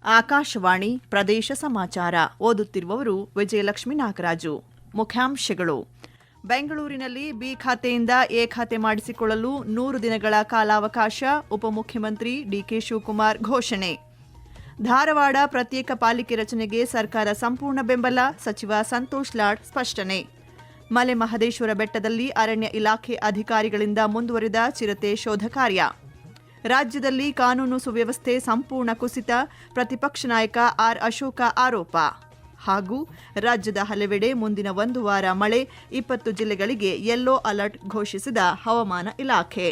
ಆಕಾಶವಾಣಿ ಪ್ರದೇಶ ಸಮಾಚಾರ ಓದುತ್ತಿರುವವರು ವಿಜಯಲಕ್ಷ್ಮಿ ನಾಗರಾಜು. ಮುಖ್ಯಾಂಶಗಳು: ಬೆಂಗಳೂರಿನಲ್ಲಿ ಬಿ ಖಾತೆಯಿಂದ ಎ ಖಾತೆ ಮಾಡಿಸಿಕೊಳ್ಳಲು 100 ದಿನಗಳ ಕಾಲಾವಕಾಶ, ಉಪಮುಖ್ಯಮಂತ್ರಿ ಡಿಕೆ ಶಿವಕುಮಾರ್ ಘೋಷಣೆ. ಧಾರವಾಡ ಪ್ರತ್ಯೇಕ ಪಾಲಿಕೆ ರಚನೆಗೆ ಸರ್ಕಾರ ಸಂಪೂರ್ಣ ಬೆಂಬಲ, ಸಚಿವ ಸಂತೋಷ್ ಲಾಡ್ ಸ್ಪಷ್ಟನೆ. ಮಲೆ ಮಹದೇಶ್ವರ ಬೆಟ್ಟದಲ್ಲಿ ಅರಣ್ಯ ಇಲಾಖೆ ಅಧಿಕಾರಿಗಳಿಂದ ಮುಂದುವರಿದ ಚಿರತೆ ಶೋಧ ಕಾರ್ಯ. ರಾಜ್ಯದಲ್ಲಿ ಕಾನೂನು ಸುವ್ಯವಸ್ಥೆ ಸಂಪೂರ್ಣ ಕುಸಿತ, ಪ್ರತಿಪಕ್ಷ ನಾಯಕ ಆರ್ ಅಶೋಕ ಆರೋಪ. ಹಾಗೂ ರಾಜ್ಯದ ಹಲವೆಡೆ ಮುಂದಿನ 1 ವಾರ ಮಳೆ, 20 ಜಿಲ್ಲೆಗಳಿಗೆ ಯೆಲ್ಲೋ ಅಲರ್ಟ್ ಘೋಷಿಸಿದ ಹವಾಮಾನ ಇಲಾಖೆ.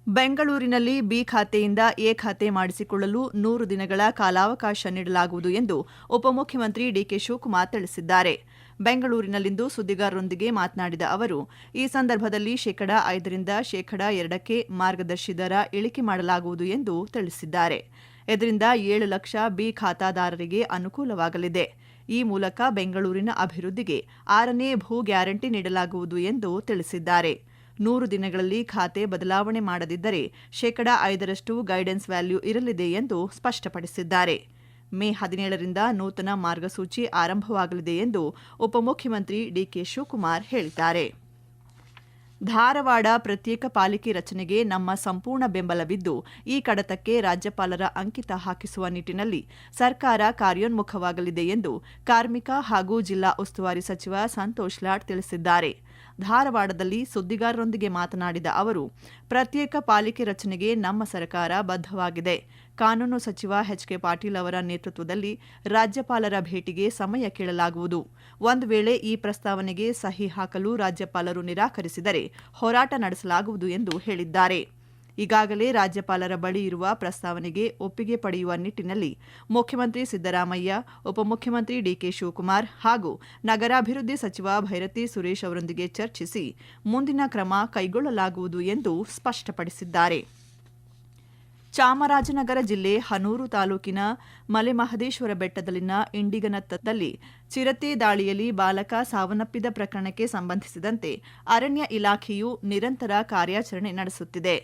ಬೆಂಗಳೂರಿನಲ್ಲಿ ಬಿ ಖಾತೆಯಿಂದ ಎ ಖಾತೆ ಮಾಡಿಸಿಕೊಳ್ಳಲು 100 ದಿನಗಳ ಕಾಲಾವಕಾಶ ನೀಡಲಾಗುವುದು ಎಂದು ಉಪಮುಖ್ಯಮಂತ್ರಿ ಡಿಕೆ ಶಿವಕುಮಾರ್ ತಿಳಿಸಿದ್ದಾರೆ. ಬೆಂಗಳೂರಿನಲ್ಲಿಂದು ಸುದ್ದಿಗಾರರೊಂದಿಗೆ ಮಾತನಾಡಿದ ಅವರು, ಈ ಸಂದರ್ಭದಲ್ಲಿ 5% 2% ಮಾರ್ಗದರ್ಶಿ ದರ ಇಳಿಕೆ ಮಾಡಲಾಗುವುದು ಎಂದು ತಿಳಿಸಿದ್ದಾರೆ. ಇದರಿಂದ 7 ಲಕ್ಷ ಬಿ ಖಾತಾದಾರರಿಗೆ ಅನುಕೂಲವಾಗಲಿದೆ. ಈ ಮೂಲಕ ಬೆಂಗಳೂರಿನ ಅಭಿವೃದ್ಧಿಗೆ 6ನೇ ಭೂ ಗ್ಯಾರಂಟಿ ನೀಡಲಾಗುವುದು ಎಂದು ತಿಳಿಸಿದ್ದಾರೆ. 100 ದಿನಗಳಲ್ಲಿ ಖಾತೆ ಬದಲಾವಣೆ ಮಾಡದಿದ್ದರೆ 5% ಗೈಡೆನ್ಸ್ ವ್ಯಾಲ್ಯೂ ಇರಲಿದೆ ಎಂದು ಸ್ಪಷ್ಟಪಡಿಸಿದ್ದಾರೆ. ಮೇ 17ರಿಂದ ನೂತನ ಮಾರ್ಗಸೂಚಿ ಆರಂಭವಾಗಲಿದೆ ಎಂದು ಉಪಮುಖ್ಯಮಂತ್ರಿ ಡಿಕೆ ಶಿವಕುಮಾರ್ ಹೇಳಿದ್ದಾರೆ. ಧಾರವಾಡ ಪ್ರತ್ಯೇಕ ಪಾಲಿಕೆ ರಚನೆಗೆ ನಮ್ಮ ಸಂಪೂರ್ಣ ಬೆಂಬಲವಿದ್ದು, ಈ ಕಡತಕ್ಕೆ ರಾಜ್ಯಪಾಲರ ಅಂಕಿತ ಹಾಕಿಸುವ ನಿಟ್ಟಿನಲ್ಲಿ ಸರ್ಕಾರ ಕಾರ್ಯೋನ್ಮುಖವಾಗಲಿದೆ ಎಂದು ಕಾರ್ಮಿಕ ಹಾಗೂ ಜಿಲ್ಲಾ ಉಸ್ತುವಾರಿ ಸಚಿವ ಸಂತೋಷ್ ಲಾಡ್ ತಿಳಿಸಿದ್ದಾರೆ. ಧಾರವಾಡದಲ್ಲಿ ಸುದ್ದಿಗಾರರೊಂದಿಗೆ ಮಾತನಾಡಿದ ಅವರು, ಪ್ರತ್ಯೇಕ ಪಾಲಿಕೆ ರಚನೆಗೆ ನಮ್ಮ ಸರ್ಕಾರ ಬದ್ಧವಾಗಿದೆ. ಕಾನೂನು ಸಚಿವ ಎಚ್.ಕೆ. ಪಾಟೀಲ್ ಅವರ ನೇತೃತ್ವದಲ್ಲಿ ರಾಜ್ಯಪಾಲರ ಭೇಟಿಗೆ ಸಮಯ ಕೇಳಲಾಗುವುದು. ಒಂದು ವೇಳೆ ಈ ಪ್ರಸ್ತಾವನೆಗೆ ಸಹಿ ಹಾಕಲು ರಾಜ್ಯಪಾಲರು ನಿರಾಕರಿಸಿದರೆ ಹೋರಾಟ ನಡೆಸಲಾಗುವುದು ಎಂದು ಹೇಳಿದ್ದಾರೆ. ಈಗಾಗಲೇ ರಾಜ್ಯಪಾಲರ ಬಳಿ ಇರುವ ಪ್ರಸ್ತಾವನೆಗೆ ಒಪ್ಪಿಗೆ ಪಡೆಯುವ ನಿಟ್ಟಿನಲ್ಲಿ ಮುಖ್ಯಮಂತ್ರಿ ಸಿದ್ದರಾಮಯ್ಯ, ಉಪಮುಖ್ಯಮಂತ್ರಿ ಡಿಕೆ ಶಿವಕುಮಾರ್ ಹಾಗೂ ನಗರಾಭಿವೃದ್ಧಿ ಸಚಿವ ಭೈರತಿ ಸುರೇಶ್ ಅವರೊಂದಿಗೆ ಚರ್ಚಿಸಿ ಮುಂದಿನ ಕ್ರಮ ಕೈಗೊಳ್ಳಲಾಗುವುದು ಎಂದು ಸ್ಪಷ್ಟಪಡಿಸಿದ್ದಾರೆ. ಚಾಮರಾಜನಗರ ಜಿಲ್ಲೆ ಹನೂರು ತಾಲೂಕಿನ ಮಲೆ ಮಹದೇಶ್ವರ ಬೆಟ್ಟದಲ್ಲಿನ ಇಂಡಿಗನತ್ತದಲ್ಲಿ ಚಿರತೆ ದಾಳಿಯಲ್ಲಿ ಬಾಲಕ ಸಾವನ್ನಪ್ಪಿದ ಪ್ರಕರಣಕ್ಕೆ ಸಂಬಂಧಿಸಿದಂತೆ ಅರಣ್ಯ ಇಲಾಖೆಯು ನಿರಂತರ ಕಾರ್ಯಾಚರಣೆ ನಡೆಸುತ್ತಿದೆ.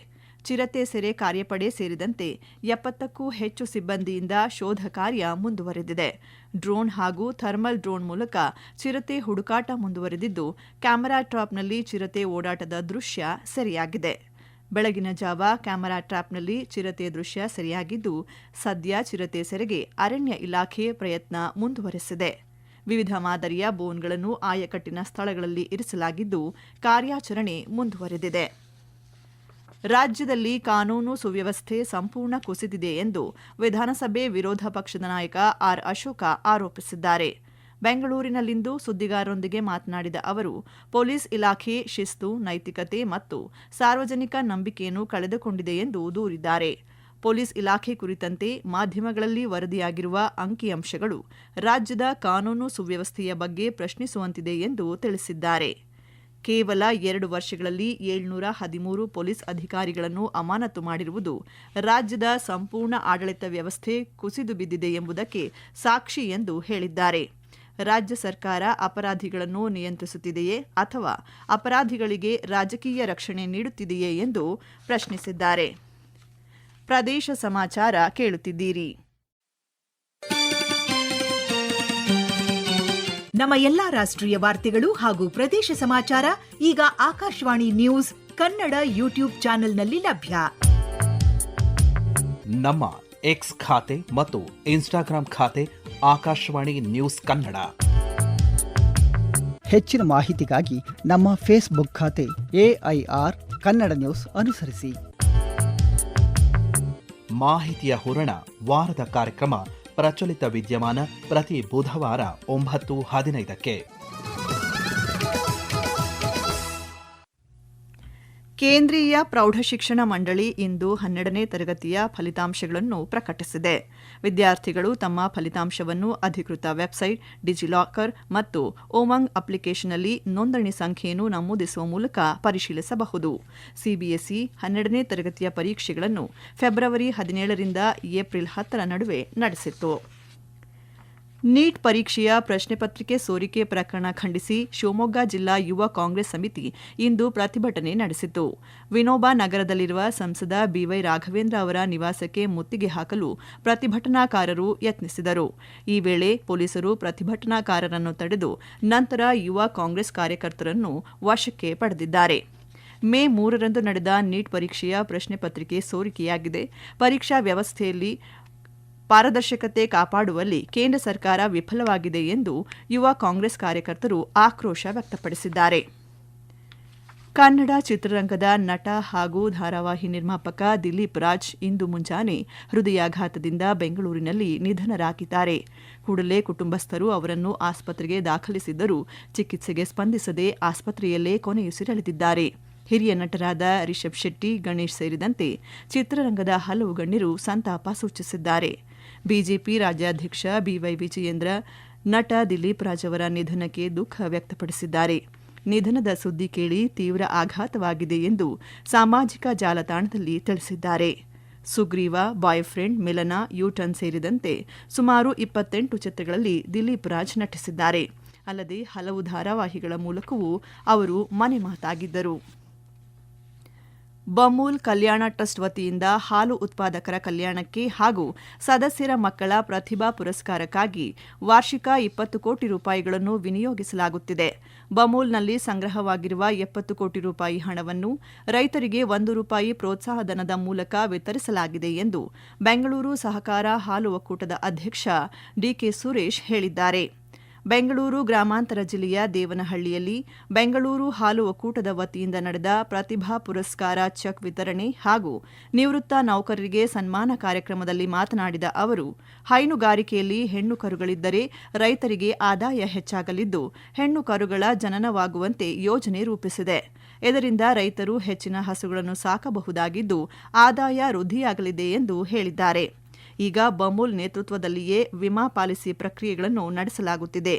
ಚಿರತೆ ಸೆರೆ ಕಾರ್ಯಪಡೆ ಸೇರಿದಂತೆ 70ಕ್ಕೂ ಹೆಚ್ಚು ಸಿಬ್ಬಂದಿಯಿಂದ ಶೋಧ ಕಾರ್ಯ ಮುಂದುವರೆದಿದೆ. ಡ್ರೋನ್ ಹಾಗೂ ಥರ್ಮಲ್ ಡ್ರೋನ್ ಮೂಲಕ ಚಿರತೆ ಹುಡುಕಾಟ ಮುಂದುವರೆದಿದ್ದು, ಕ್ಯಾಮೆರಾ ಟ್ರಾಪ್ನಲ್ಲಿ ಚಿರತೆ ಓಡಾಟದ ದೃಶ್ಯ ಸೆರೆಯಾಗಿದೆ. ಬೆಳಗಿನ ಜಾವ ಕ್ಯಾಮೆರಾ ಟ್ರಾಪ್ನಲ್ಲಿ ಚಿರತೆ ದೃಶ್ಯ ಸೆರೆಯಾಗಿದ್ದು, ಸದ್ಯ ಚಿರತೆ ಸೆರೆಗೆ ಅರಣ್ಯ ಇಲಾಖೆ ಪ್ರಯತ್ನ ಮುಂದುವರೆಸಿದೆ. ವಿವಿಧ ಮಾದರಿಯ ಬೋನ್ಗಳನ್ನು ಆಯಕಟ್ಟಿನ ಸ್ಥಳಗಳಲ್ಲಿ ಇರಿಸಲಾಗಿದ್ದು, ಕಾರ್ಯಾಚರಣೆ ಮುಂದುವರೆದಿದೆ. ರಾಜ್ಯದಲ್ಲಿ ಕಾನೂನು ಸುವ್ಯವಸ್ಥೆ ಸಂಪೂರ್ಣ ಕುಸಿದಿದೆ ಎಂದು ವಿಧಾನಸಭೆ ವಿರೋಧ ಪಕ್ಷದ ನಾಯಕ ಆರ್ ಅಶೋಕ ಆರೋಪಿಸಿದ್ದಾರೆ. ಬೆಂಗಳೂರಿನಲ್ಲಿಂದು ಸುದ್ದಿಗಾರರೊಂದಿಗೆ ಮಾತನಾಡಿದ ಅವರು, ಪೊಲೀಸ್ ಇಲಾಖೆ ಶಿಸ್ತು, ನೈತಿಕತೆ ಮತ್ತು ಸಾರ್ವಜನಿಕ ನಂಬಿಕೆಯನ್ನು ಕಳೆದುಕೊಂಡಿದೆ ಎಂದು ದೂರಿದ್ದಾರೆ. ಪೊಲೀಸ್ ಇಲಾಖೆ ಕುರಿತಂತೆ ಮಾಧ್ಯಮಗಳಲ್ಲಿ ವರದಿಯಾಗಿರುವ ಅಂಕಿಅಂಶಗಳು ರಾಜ್ಯದ ಕಾನೂನು ಸುವ್ಯವಸ್ಥೆಯ ಬಗ್ಗೆ ಪ್ರಶ್ನಿಸುವಂತಿದೆ ಎಂದು ತಿಳಿಸಿದ್ದಾರೆ. ಕೇವಲ 2 ವರ್ಷಗಳಲ್ಲಿ 713 ಪೊಲೀಸ್ ಅಧಿಕಾರಿಗಳನ್ನು ಅಮಾನತು ಮಾಡಿರುವುದು ರಾಜ್ಯದ ಸಂಪೂರ್ಣ ಆಡಳಿತ ವ್ಯವಸ್ಥೆ ಕುಸಿದು ಬಿದ್ದಿದೆ ಎಂಬುದಕ್ಕೆ ಸಾಕ್ಷಿ ಎಂದು ಹೇಳಿದ್ದಾರೆ. ರಾಜ್ಯ ಸರ್ಕಾರ ಅಪರಾಧಿಗಳನ್ನು ನಿಯಂತ್ರಿಸುತ್ತಿದೆಯೇ ಅಥವಾ ಅಪರಾಧಿಗಳಿಗೆ ರಾಜಕೀಯ ರಕ್ಷಣೆ ನೀಡುತ್ತಿದೆಯೇ ಎಂದು ಪ್ರಶ್ನಿಸಿದ್ದಾರೆ. ಪ್ರದೇಶ ಸಮಾಚಾರ ಕೇಳುತ್ತಿದ್ದೀರಿ. ನಮ್ಮ ಎಲ್ಲಾ ರಾಷ್ಟ್ರೀಯ ವಾರ್ತೆಗಳು ಹಾಗೂ ಪ್ರದೇಶ ಸಮಾಚಾರ ಈಗ ಆಕಾಶವಾಣಿ ನ್ಯೂಸ್ ಕನ್ನಡ ಯೂಟ್ಯೂಬ್ ಚಾನೆಲ್ನಲ್ಲಿ ಲಭ್ಯ. ನಮ್ಮ ಎಕ್ಸ್ ಖಾತೆ ಮತ್ತು ಇನ್ಸ್ಟಾಗ್ರಾಂ ಖಾತೆ ಆಕಾಶವಾಣಿ ನ್ಯೂಸ್ ಕನ್ನಡ. ಹೆಚ್ಚಿನ ಮಾಹಿತಿಗಾಗಿ ನಮ್ಮ ಫೇಸ್ಬುಕ್ ಖಾತೆ AIR ಕನ್ನಡ ನ್ಯೂಸ್ ಅನುಸರಿಸಿ. ಮಾಹಿತಿಯ ಹೂರಣ ವಾರದ ಕಾರ್ಯಕ್ರಮ ಪ್ರಚಲಿತ ವಿದ್ಯಮಾನ ಪ್ರತಿ ಬುಧವಾರ 9:15ಕ್ಕೆ. ಕೇಂದ್ರೀಯ ಪ್ರೌಢಶಿಕ್ಷಣ ಮಂಡಳಿ ಇಂದು 12ನೇ ತರಗತಿಯ ಫಲಿತಾಂಶಗಳನ್ನು ಪ್ರಕಟಿಸಿದೆ. ವಿದ್ಯಾರ್ಥಿಗಳು ತಮ್ಮ ಫಲಿತಾಂಶವನ್ನು ಅಧಿಕೃತ ವೆಬ್ಸೈಟ್, ಡಿಜಿಲಾಕರ್ ಮತ್ತು ಉಮಂಗ್ ಅಪ್ಲಿಕೇಶನ್ನಲ್ಲಿ ನೋಂದಣಿ ಸಂಖ್ಯೆಯನ್ನು ನಮೂದಿಸುವ ಮೂಲಕ ಪರಿಶೀಲಿಸಬಹುದು. ಸಿಬಿಎಸ್ಇ 12ನೇ ತರಗತಿಯ ಪರೀಕ್ಷೆಗಳನ್ನು ಫೆಬ್ರವರಿ 17ರಿಂದ ಏಪ್ರಿಲ್ 10ರ ನಡುವೆ ನಡೆಸಿತ್ತು. ನೀಟ್ ಪರೀಕ್ಷೆಯ ಪ್ರಶ್ನೆ ಪತ್ರಿಕೆ ಸೋರಿಕೆ ಪ್ರಕರಣ ಖಂಡಿಸಿ ಶಿವಮೊಗ್ಗ ಜಿಲ್ಲಾ ಯುವ ಕಾಂಗ್ರೆಸ್ ಸಮಿತಿ ಇಂದು ಪ್ರತಿಭಟನೆ ನಡೆಸಿತು. ವಿನೋಬ ನಗರದಲ್ಲಿರುವ ಸಂಸದ ಬಿವೈ ರಾಘವೇಂದ್ರ ಅವರ ನಿವಾಸಕ್ಕೆ ಮುತ್ತಿಗೆ ಹಾಕಲು ಪ್ರತಿಭಟನಾಕಾರರು ಯತ್ನಿಸಿದರು. ಈ ವೇಳೆ ಪೊಲೀಸರು ಪ್ರತಿಭಟನಾಕಾರರನ್ನು ತಡೆದು ನಂತರ ಯುವ ಕಾಂಗ್ರೆಸ್ ಕಾರ್ಯಕರ್ತರನ್ನು ವಶಕ್ಕೆ ಪಡೆದಿದ್ದಾರೆ. ಮೇ 3ರಂದು ನಡೆದ ನೀಟ್ ಪರೀಕ್ಷೆಯ ಪ್ರಶ್ನೆ ಪತ್ರಿಕೆ ಸೋರಿಕೆಯಾಗಿದೆ. ಪರೀಕ್ಷಾ ವ್ಯವಸ್ಥೆಯಲ್ಲಿ ಪಾರದರ್ಶಕತೆ ಕಾಪಾಡುವಲ್ಲಿ ಕೇಂದ್ರ ಸರ್ಕಾರ ವಿಫಲವಾಗಿದೆ ಎಂದು ಯುವ ಕಾಂಗ್ರೆಸ್ ಕಾರ್ಯಕರ್ತರು ಆಕ್ರೋಶ ವ್ಯಕ್ತಪಡಿಸಿದ್ದಾರೆ. ಕನ್ನಡ ಚಿತ್ರರಂಗದ ನಟ ಹಾಗೂ ಧಾರಾವಾಹಿ ನಿರ್ಮಾಪಕ ದಿಲೀಪ್ ರಾಜ್ ಇಂದು ಮುಂಜಾನೆ ಹೃದಯಾಘಾತದಿಂದ ಬೆಂಗಳೂರಿನಲ್ಲಿ ನಿಧನರಾಗಿದ್ದಾರೆ. ಕೂಡಲೇ ಕುಟುಂಬಸ್ಥರು ಅವರನ್ನು ಆಸ್ಪತ್ರೆಗೆ ದಾಖಲಿಸಿದ್ದರೂ ಚಿಕಿತ್ಸೆಗೆ ಸ್ಪಂದಿಸದೆ ಆಸ್ಪತ್ರೆಯಲ್ಲೇ ಕೊನೆಯುಸಿರೆಳೆದಿದ್ದಾರೆ. ಹಿರಿಯ ನಟರಾದ ರಿಷಬ್ ಶೆಟ್ಟಿ, ಗಣೇಶ್ ಸೇರಿದಂತೆ ಚಿತ್ರರಂಗದ ಹಲವು ಗಣ್ಯರು ಸಂತಾಪ ಸೂಚಿಸಿದ್ದಾರೆ. ಬಿಜೆಪಿ ರಾಜ್ಯಾಧ್ಯಕ್ಷ ಬಿವೈ ವಿಜಯೇಂದ್ರ ನಟ ದಿಲೀಪ್ ರಾಜ್ ಅವರ ನಿಧನಕ್ಕೆ ದುಃಖ ವ್ಯಕ್ತಪಡಿಸಿದ್ದಾರೆ. ನಿಧನದ ಸುದ್ದಿ ಕೇಳಿ ತೀವ್ರ ಆಘಾತವಾಗಿದೆ ಎಂದು ಸಾಮಾಜಿಕ ಜಾಲತಾಣದಲ್ಲಿ ತಿಳಿಸಿದ್ದಾರೆ. ಸುಗ್ರೀವ, ಬಾಯ್ ಫ್ರೆಂಡ್, ಮಿಲನ, ಯೂಟರ್ನ್ ಸೇರಿದಂತೆ ಸುಮಾರು 28 ಚಿತ್ರಗಳಲ್ಲಿ ದಿಲೀಪ್ ರಾಜ್ ನಟಿಸಿದ್ದಾರೆ. ಅಲ್ಲದೆ ಹಲವು ಧಾರಾವಾಹಿಗಳ ಮೂಲಕವೂ ಅವರು ಮನೆ ಮಾತಾಗಿದ್ದರು. ಬಮೂಲ್ ಕಲ್ಯಾಣ ಟ್ರಸ್ಟ್ ವತಿಯಿಂದ ಹಾಲು ಉತ್ಪಾದಕರ ಕಲ್ಯಾಣಕ್ಕೆ ಹಾಗೂ ಸದಸ್ಯರ ಮಕ್ಕಳ ಪ್ರತಿಭಾ ಪುರಸ್ಕಾರಕ್ಕಾಗಿ ವಾರ್ಷಿಕ 20 ಕೋಟಿ ರೂಪಾಯಿಗಳನ್ನು ವಿನಿಯೋಗಿಸಲಾಗುತ್ತಿದೆ. ಬಮೂಲ್ನಲ್ಲಿ ಸಂಗ್ರಹವಾಗಿರುವ 70 ಕೋಟಿ ರೂಪಾಯಿ ಹಣವನ್ನು ರೈತರಿಗೆ 1 ರೂಪಾಯಿ ಪ್ರೋತ್ಸಾಹಧನದ ಮೂಲಕ ವಿತರಿಸಲಾಗಿದೆ ಎಂದು ಬೆಂಗಳೂರು ಸಹಕಾರ ಹಾಲು ಒಕ್ಕೂಟದ ಅಧ್ಯಕ್ಷ ಡಿಕೆ ಸುರೇಶ್ ಹೇಳಿದ್ದಾರೆ. ಬೆಂಗಳೂರು ಗ್ರಾಮಾಂತರ ಜಿಲ್ಲೆಯ ದೇವನಹಳ್ಳಿಯಲ್ಲಿ ಬೆಂಗಳೂರು ಹಾಲು ಒಕ್ಕೂಟದ ವತಿಯಿಂದ ನಡೆದ ಪ್ರತಿಭಾ ಪುರಸ್ಕಾರ ಚೆಕ್ ವಿತರಣೆ ಹಾಗೂ ನಿವೃತ್ತ ನೌಕರರಿಗೆ ಸನ್ಮಾನ ಕಾರ್ಯಕ್ರಮದಲ್ಲಿ ಮಾತನಾಡಿದ ಅವರು, ಹೈನುಗಾರಿಕೆಯಲ್ಲಿ ಹೆಣ್ಣು ಕರುಗಳಿದ್ದರೆ ರೈತರಿಗೆ ಆದಾಯ ಹೆಚ್ಚಾಗಲಿದ್ದು, ಹೆಣ್ಣು ಕರುಗಳ ಜನನವಾಗುವಂತೆ ಯೋಜನೆ ರೂಪಿಸಿದೆ. ಇದರಿಂದ ರೈತರು ಹೆಚ್ಚಿನ ಹಸುಗಳನ್ನು ಸಾಕಬಹುದಾಗಿದ್ದು, ಆದಾಯ ವೃದ್ಧಿಯಾಗಲಿದೆ ಎಂದು ಹೇಳಿದ್ದಾರೆ. ಈಗ ಬಮೂಲ್ ನೇತೃತ್ವದಲ್ಲಿಯೇ ವಿಮಾ ಪಾಲಿಸಿ ಪ್ರಕ್ರಿಯೆಗಳನ್ನು ನಡೆಸಲಾಗುತ್ತಿದೆ.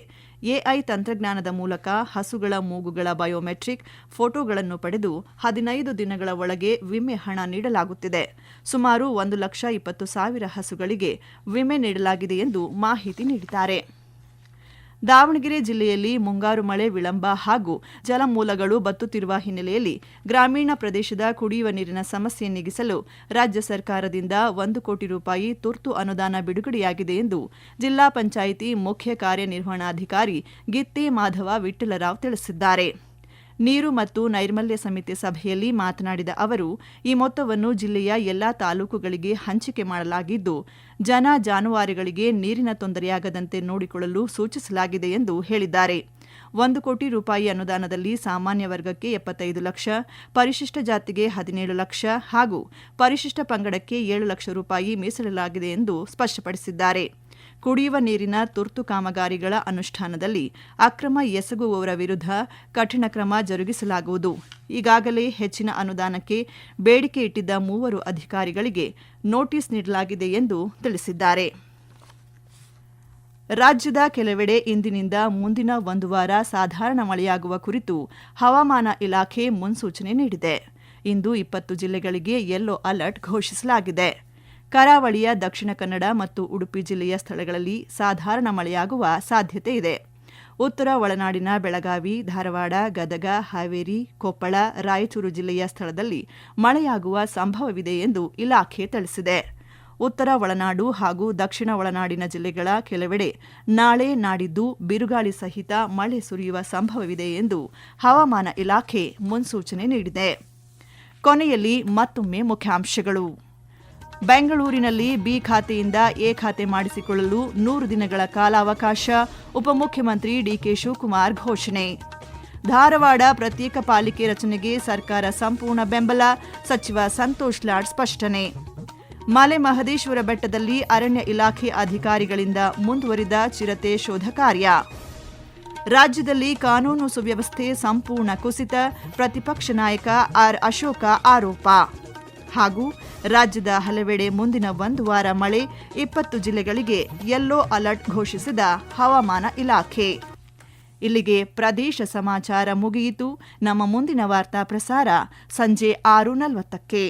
ಎಐ ತಂತ್ರಜ್ಞಾನದ ಮೂಲಕ ಹಸುಗಳ ಮೂಗುಗಳ ಬಯೋಮೆಟ್ರಿಕ್ ಫೋಟೋಗಳನ್ನು ಪಡೆದು 15 ದಿನಗಳ ಒಳಗೆ ವಿಮೆ ಹಣ ನೀಡಲಾಗುತ್ತಿದೆ. ಸುಮಾರು 1,20,000 ಹಸುಗಳಿಗೆ ವಿಮೆ ನೀಡಲಾಗಿದೆ ಎಂದು ಮಾಹಿತಿ ನೀಡಿದ್ದಾರೆ. ದಾವಣಗೆರೆ ಜಿಲ್ಲೆಯಲ್ಲಿ ಮುಂಗಾರು ಮಳೆ ವಿಳಂಬ ಹಾಗೂ ಜಲಮೂಲಗಳು ಬತ್ತುತ್ತಿರುವ ಹಿನ್ನೆಲೆಯಲ್ಲಿ ಗ್ರಾಮೀಣ ಪ್ರದೇಶದ ಕುಡಿಯುವ ನೀರಿನ ಸಮಸ್ಯೆ ನೀಗಿಸಲು ರಾಜ್ಯ ಸರ್ಕಾರದಿಂದ 1 ಕೋಟಿ ರೂಪಾಯಿ ತುರ್ತು ಅನುದಾನ ಬಿಡುಗಡೆಯಾಗಿದೆ ಎಂದು ಜಿಲ್ಲಾ ಪಂಚಾಯಿತಿ ಮುಖ್ಯ ಕಾರ್ಯನಿರ್ವಹಣಾಧಿಕಾರಿ ಗಿತ್ತಿ ಮಾಧವ ವಿಠ್ಠಲರಾವ್ ತಿಳಿಸಿದ್ದಾರೆ. ನೀರು ಮತ್ತು ನೈರ್ಮಲ್ಯ ಸಮಿತಿ ಸಭೆಯಲ್ಲಿ ಮಾತನಾಡಿದ ಅವರು, ಈ ಮೊತ್ತವನ್ನು ಜಿಲ್ಲೆಯ ಎಲ್ಲಾ ತಾಲೂಕುಗಳಿಗೆ ಹಂಚಿಕೆ ಮಾಡಲಾಗಿದ್ದು, ಜನ ಜಾನುವಾರುಗಳಿಗೆ ನೀರಿನ ತೊಂದರೆಯಾಗದಂತೆ ನೋಡಿಕೊಳ್ಳಲು ಸೂಚಿಸಲಾಗಿದೆ ಎಂದು ಹೇಳಿದ್ದಾರೆ. 1 ಕೋಟಿ ರೂಪಾಯಿ ಅನುದಾನದಲ್ಲಿ ಸಾಮಾನ್ಯ ವರ್ಗಕ್ಕೆ 75 ಲಕ್ಷ, ಪರಿಶಿಷ್ಟ ಜಾತಿಗೆ 17 ಲಕ್ಷ ಹಾಗೂ ಪರಿಶಿಷ್ಟ ಪಂಗಡಕ್ಕೆ 7 ಲಕ್ಷ ರೂಪಾಯಿ ಮೀಸಲಿಡಲಾಗಿದೆ ಎಂದು ಸ್ಪಷ್ಟಪಡಿಸಿದ್ದಾರೆ. ಕುಡಿಯುವ ನೀರಿನ ತುರ್ತು ಕಾಮಗಾರಿಗಳ ಅನುಷ್ಠಾನದಲ್ಲಿ ಅಕ್ರಮ ಎಸಗುವವರ ವಿರುದ್ಧ ಕಠಿಣ ಕ್ರಮ ಜರುಗಿಸಲಾಗುವುದು. ಈಗಾಗಲೇ ಹೆಚ್ಚಿನ ಅನುದಾನಕ್ಕೆ ಬೇಡಿಕೆ ಇಟ್ಟಿದ್ದ 3 ಅಧಿಕಾರಿಗಳಿಗೆ ನೋಟಿಸ್ ನೀಡಲಾಗಿದೆ ಎಂದು ತಿಳಿಸಿದ್ದಾರೆ. ರಾಜ್ಯದ ಕೆಲವೆಡೆ ಇಂದಿನಿಂದ ಮುಂದಿನ 1 ವಾರ ಸಾಧಾರಣ ಮಳೆಯಾಗುವ ಕುರಿತು ಹವಾಮಾನ ಇಲಾಖೆ ಮುನ್ಸೂಚನೆ ನೀಡಿದೆ. ಇಂದು 20 ಜಿಲ್ಲೆಗಳಿಗೆ ಯೆಲ್ಲೋ ಅಲರ್ಟ್ ಘೋಷಿಸಲಾಗಿದೆ. ಕರಾವಳಿಯ ದಕ್ಷಿಣ ಕನ್ನಡ ಮತ್ತು ಉಡುಪಿ ಜಿಲ್ಲೆಯ ಸ್ಥಳಗಳಲ್ಲಿ ಸಾಧಾರಣ ಮಳೆಯಾಗುವ ಸಾಧ್ಯತೆ ಇದೆ. ಉತ್ತರ ಒಳನಾಡಿನ ಬೆಳಗಾವಿ, ಧಾರವಾಡ, ಗದಗ, ಹಾವೇರಿ, ಕೊಪ್ಪಳ, ರಾಯಚೂರು ಜಿಲ್ಲೆಯ ಸ್ಥಳದಲ್ಲಿ ಮಳೆಯಾಗುವ ಸಂಭವವಿದೆ ಎಂದು ಇಲಾಖೆ ತಿಳಿಸಿದೆ. ಉತ್ತರ ಒಳನಾಡು ಹಾಗೂ ದಕ್ಷಿಣ ಒಳನಾಡಿನ ಜಿಲ್ಲೆಗಳ ಕೆಲವೆಡೆ ನಾಳೆ ನಾಡಿದ್ದು ಬಿರುಗಾಳಿ ಸಹಿತ ಮಳೆ ಸುರಿಯುವ ಸಂಭವವಿದೆ ಎಂದು ಹವಾಮಾನ ಇಲಾಖೆ ಮುನ್ಸೂಚನೆ ನೀಡಿದೆ. ಕೊನೆಯಲ್ಲಿ ಮತ್ತೊಮ್ಮೆ ಮುಖ್ಯಾಂಶಗಳು. ಬೆಂಗಳೂರಿನಲ್ಲಿ ಬಿ ಖಾತೆಯಿಂದ ಎ ಖಾತೆ ಮಾಡಿಸಿಕೊಳ್ಳಲು 100 ದಿನಗಳ ಕಾಲಾವಕಾಶ, ಉಪಮುಖ್ಯಮಂತ್ರಿ ಡಿಕೆ ಶಿವಕುಮಾರ್ ಘೋಷಣೆ. ಧಾರವಾಡ ಪ್ರತ್ಯೇಕ ಪಾಲಿಕೆ ರಚನೆಗೆ ಸರ್ಕಾರ ಸಂಪೂರ್ಣ ಬೆಂಬಲ, ಸಚಿವ ಸಂತೋಷ್ ಲಾಡ್ ಸ್ಪಷ್ಟನೆ. ಮಲೆ ಮಹದೇಶ್ವರ ಬೆಟ್ಟದಲ್ಲಿ ಅರಣ್ಯ ಇಲಾಖೆ ಅಧಿಕಾರಿಗಳಿಂದ ಮುಂದುವರಿದ ಚಿರತೆ ಶೋಧ ಕಾರ್ಯ. ರಾಜ್ಯದಲ್ಲಿ ಕಾನೂನು ಸುವ್ಯವಸ್ಥೆ ಸಂಪೂರ್ಣ ಕುಸಿತ, ಪ್ರತಿಪಕ್ಷ ನಾಯಕ ಆರ್ ಅಶೋಕ ಆರೋಪ. ಹಾಗೂ ರಾಜ್ಯದ ಹಲವೆಡೆ ಮುಂದಿನ 1 ವಾರ ಮಳೆ, 20 ಜಿಲ್ಲೆಗಳಿಗೆ ಯೆಲ್ಲೋ ಅಲರ್ಟ್ ಘೋಷಿಸಿದ ಹವಾಮಾನ ಇಲಾಖೆ. ಇಲ್ಲಿಗೆ ಪ್ರದೇಶ ಸಮಾಚಾರ ಮುಗಿಯಿತು. ನಮ್ಮ ಮುಂದಿನ ವಾರ್ತಾ ಪ್ರಸಾರ ಸಂಜೆ 6:40ಕ್ಕೆ.